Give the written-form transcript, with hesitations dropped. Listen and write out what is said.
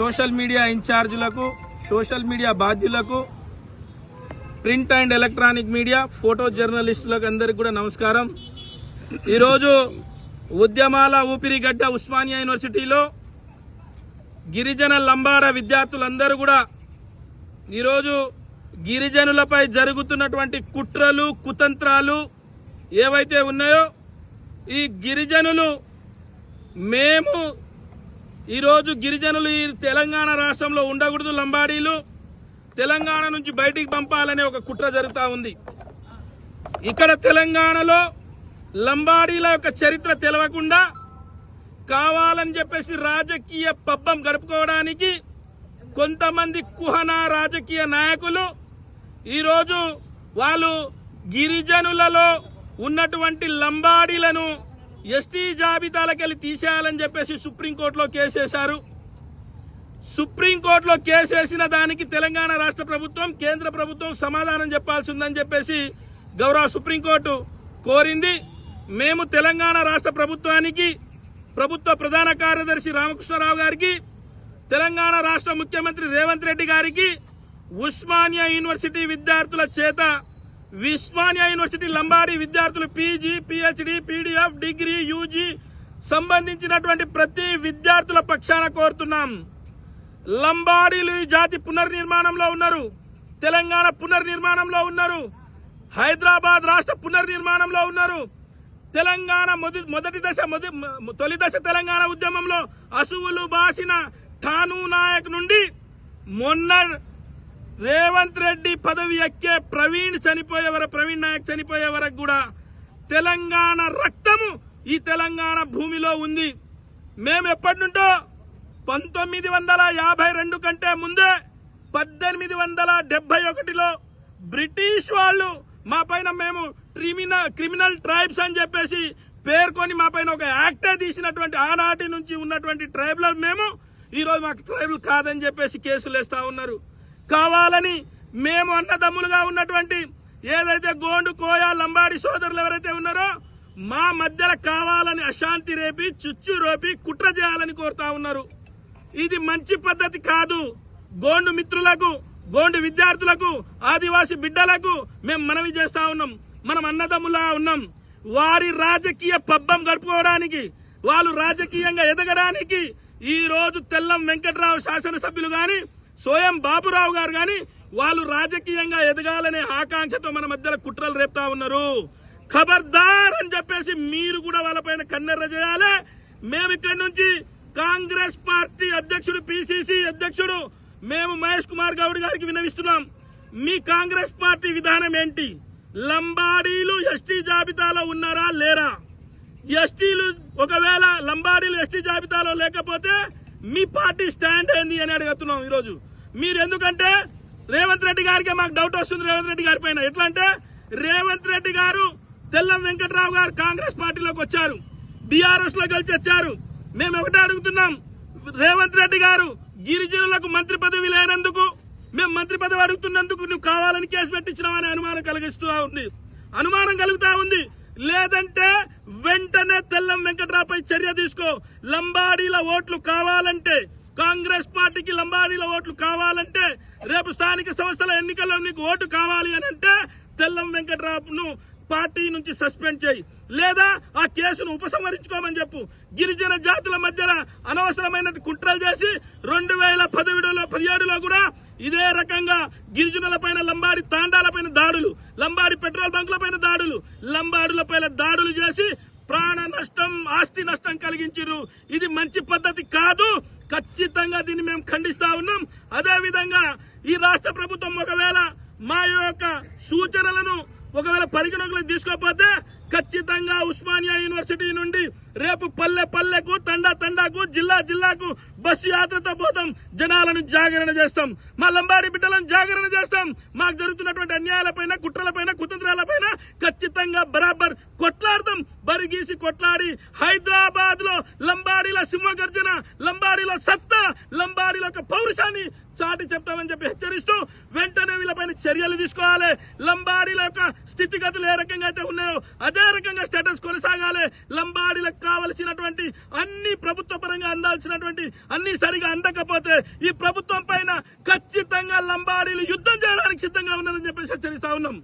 Social media ఇన్ఛార్జీలకు, social media బాధ్యులకు, print and electronic media, photo జర్నలిస్టులకు అందరికీ కూడా నమస్కారం. ఈరోజు ఉద్యమాల ఊపిరిగడ్డ ఉస్మానియా యూనివర్సిటీలో గిరిజన లంబాడ విద్యార్థులందరూ కూడా ఈరోజు గిరిజనులపై జరుగుతున్నటువంటి కుట్రలు, కుతంత్రాలు ఏవైతే ఉన్నాయో ఈ గిరిజనులు మేము ఈరోజు గిరిజనులు ఈ తెలంగాణ రాష్ట్రంలో ఉండకూడదు, లంబాడీలు తెలంగాణ నుంచి బయటికి పంపాలనే ఒక కుట్ర జరుగుతూ ఉంది. ఇక్కడ తెలంగాణలో లంబాడీల యొక్క చరిత్ర తెలవకుండా కావాలని చెప్పేసి రాజకీయ పబ్బం గడుపుకోవడానికి కొంతమంది కుహన రాజకీయ నాయకులు ఈరోజు వాళ్ళు గిరిజనులలో ఉన్నటువంటి లంబాడీలను ఎస్టీ జాబితాలకెళ్ళి తీసేయాలని చెప్పేసి సుప్రీంకోర్టులో కేసు వేశారు. సుప్రీంకోర్టులో కేసు వేసిన దానికి తెలంగాణ రాష్ట్ర ప్రభుత్వం, కేంద్ర ప్రభుత్వం సమాధానం చెప్పాల్సి ఉందని చెప్పేసి గౌరవ సుప్రీంకోర్టు కోరింది. మేము తెలంగాణ రాష్ట్ర ప్రభుత్వానికి, ప్రభుత్వ ప్రధాన కార్యదర్శి రామకృష్ణరావు గారికి, తెలంగాణ రాష్ట్ర ముఖ్యమంత్రి రేవంత్ రెడ్డి గారికి ఉస్మానియా యూనివర్సిటీ విద్యార్థుల చేత ఉస్మానియా యూనివర్సిటీ లంబాడీ విద్యార్థులు PG, PhD, PDF, degree, UG సంబంధించినటువంటి ప్రతి విద్యార్థుల పక్షాన కోరుతున్నాం. లంబాడీలు ఈ జాతి పునర్నిర్మాణంలో ఉన్నారు, తెలంగాణ పునర్నిర్మాణంలో ఉన్నారు, హైదరాబాద్ రాష్ట్ర పునర్నిర్మాణంలో ఉన్నారు. తెలంగాణ తొలి దశ తెలంగాణ ఉద్యమంలో అసువులు బాసిన ఠానూ నాయక్ నుండి మొన్న రేవంత్ రెడ్డి పదవి ఎక్కే ప్రవీణ్ నాయక్ చనిపోయే వరకు కూడా తెలంగాణ రక్తము ఈ తెలంగాణ భూమిలో ఉంది. మేము ఎప్పటి నుండో 1952 కంటే ముందే 1871లో బ్రిటిష్ వాళ్ళు మా పైన మేము క్రిమినల్ ట్రైబ్స్ అని చెప్పేసి పేర్కొని మా పైన ఒక యాక్టే తీసినటువంటి ఆనాటి నుంచి ఉన్నటువంటి ట్రైబ్లో మేము ఈరోజు మాకు ట్రైబుల్ కాదని చెప్పేసి కేసులు వేస్తా ఉన్నారు. కావాలని మేము అన్నదమ్ములుగా ఉన్నటువంటి ఏదైతే గోండు, కోయ, లంబాడి సోదరులు ఎవరైతే ఉన్నారో మా మధ్యలో కావాలని అశాంతి రేపి, చుచ్చు రేపి, కుట్ర చేయాలని కోరుతా ఉన్నారు. ఇది మంచి పద్ధతి కాదు. గోండు మిత్రులకు, గోండు విద్యార్థులకు, ఆదివాసీ బిడ్డలకు మేము మనవి చేస్తా ఉన్నాం. మనం అన్నదమ్ములా ఉన్నాం. వారి రాజకీయ పబ్బం గడుపుకోవడానికి, వాళ్ళు రాజకీయంగా ఎదగడానికి ఈ రోజు తెల్లం వెంకట్రావు శాసనసభ్యులు గాని, సోయం బాబురావు గారు గాని వాళ్ళు రాజకీయంగా ఎదగాలనే ఆకాంక్షతో మన మధ్యలో కుట్రలు రేపుతా ఉన్నారు. ఖబర్దార్ అని చెప్పేసి మీరు కూడా వాళ్ళపైన కన్నెర్ర చేయాలి. మేము ఇక్కడి నుంచి కాంగ్రెస్ పార్టీ అధ్యక్షుడు, పిసిసి అధ్యక్షుడు మేము మహేష్ కుమార్ గౌడ్ గారికి విన్నవిస్తున్నాం. మీ కాంగ్రెస్ పార్టీ విధానం ఏంటి? లంబాడీలు ఎస్టీ జాబితాలో ఉన్నారా లేరా? ఎస్టీలు ఒకవేళ లంబాడీలు ఎస్టీ జాబితాలో లేకపోతే మీ పార్టీ స్టాండ్ ఏంది అని అడుగుతున్నాం ఈరోజు. మీరు ఎందుకంటే రేవంత్ రెడ్డి గారికి మాకు డౌట్ వస్తుంది రేవంత్ రెడ్డి గారి పైన. ఎట్లా అంటే రేవంత్ రెడ్డి గారు, తెల్లం వెంకట్రావు గారు కాంగ్రెస్ పార్టీలోకి వచ్చారు, బీఆర్ఎస్ లో కలిసి వచ్చారు. మేము ఒకటే అడుగుతున్నాం, రేవంత్ రెడ్డి గారు గిరిజనులకు మంత్రి పదవి లేనందుకు, మేము మంత్రి పదవి అడుగుతున్నందుకు నువ్వు కావాలని కేసు పెట్టించినావని అనుమానం కలుగుతా ఉంది. లేదంటే వెంటనే తెల్లం వెంకట్రావుపై చర్య తీసుకో. లంబాడీల ఓట్లు కావాలంటే, కాంగ్రెస్ పార్టీకి లంబాడీల ఓట్లు కావాలంటే, రేపు స్థానిక సంస్థల ఎన్నికల్లో నీకు ఓటు కావాలి అని అంటే తెల్లం వెంకట్రావును పార్టీ నుంచి సస్పెండ్ చేయి, లేదా ఆ కేసును ఉపసంహరించుకోమని చెప్పు. గిరిజన జాతుల మధ్యన అనవసరమైన కుట్రలు చేసి 2017లో కూడా ఇదే రకంగా గిరిజనుల పైన, లంబాడి తాండాల పైన దాడులు, లంబాడి పెట్రోల్ బంకుల పైన దాడులు, లంబాడుల పైన దాడులు చేసి ప్రాణ నష్టం, ఆస్తి నష్టం కలిగించారు. ఇది మంచి పద్ధతి కాదు. ఖచ్చితంగా దీన్ని మేము ఖండిస్తా ఉన్నాం. అదేవిధంగా ఈ రాష్ట్ర ప్రభుత్వం ఒకవేళ మా యొక్క సూచనలను ఒకవేళ పరిగణలోకి తీసుకోకపోతే ఖచ్చితంగా ఉస్మానియా యూనివర్సిటీ నుండి రేపు పల్లె పల్లెకు, తండా తండాకు, జిల్లా జిల్లాకు బస్సు యాత్రతో పోతాం. జనాలను జాగరణ చేస్తాం, మా లంబాడి బిడ్డలను జాగరణ చేస్తాం. మాకు జరుగుతున్నటువంటి అన్యాయాలపైన, కుట్రలపైన, కుతంత్రాలపైన ఖచ్చితంగా బరాబర్ కొట్లాడతాం. బరిగీసి కొట్లాడి హైదరాబాద్ లో లంబాడీల సింహగర్జన, లంబాడీల సత్తా, లంబాడీల యొక్క పౌరుషాన్ని చాటి చెప్తామని చెప్పి హెచ్చరిస్తూ వెంటనే వీళ్ళపైన చర్యలు తీసుకోవాలి. లంబాడీల యొక్క స్థితిగతులు ఏ రకంగా అయితే ఉన్నాయో అదే ఇదే రకంగా స్టేటస్ కొనసాగాలి. లంబాడీలకు కావలసినటువంటి అన్ని ప్రభుత్వ పరంగా అందాల్సినటువంటి అన్ని సరిగా అందకపోతే ఈ ప్రభుత్వం పైన ఖచ్చితంగా లంబాడీలు యుద్ధం చేయడానికి సిద్ధంగా ఉన్నారని చెప్పేసి హెచ్చరిస్తా ఉన్నాం.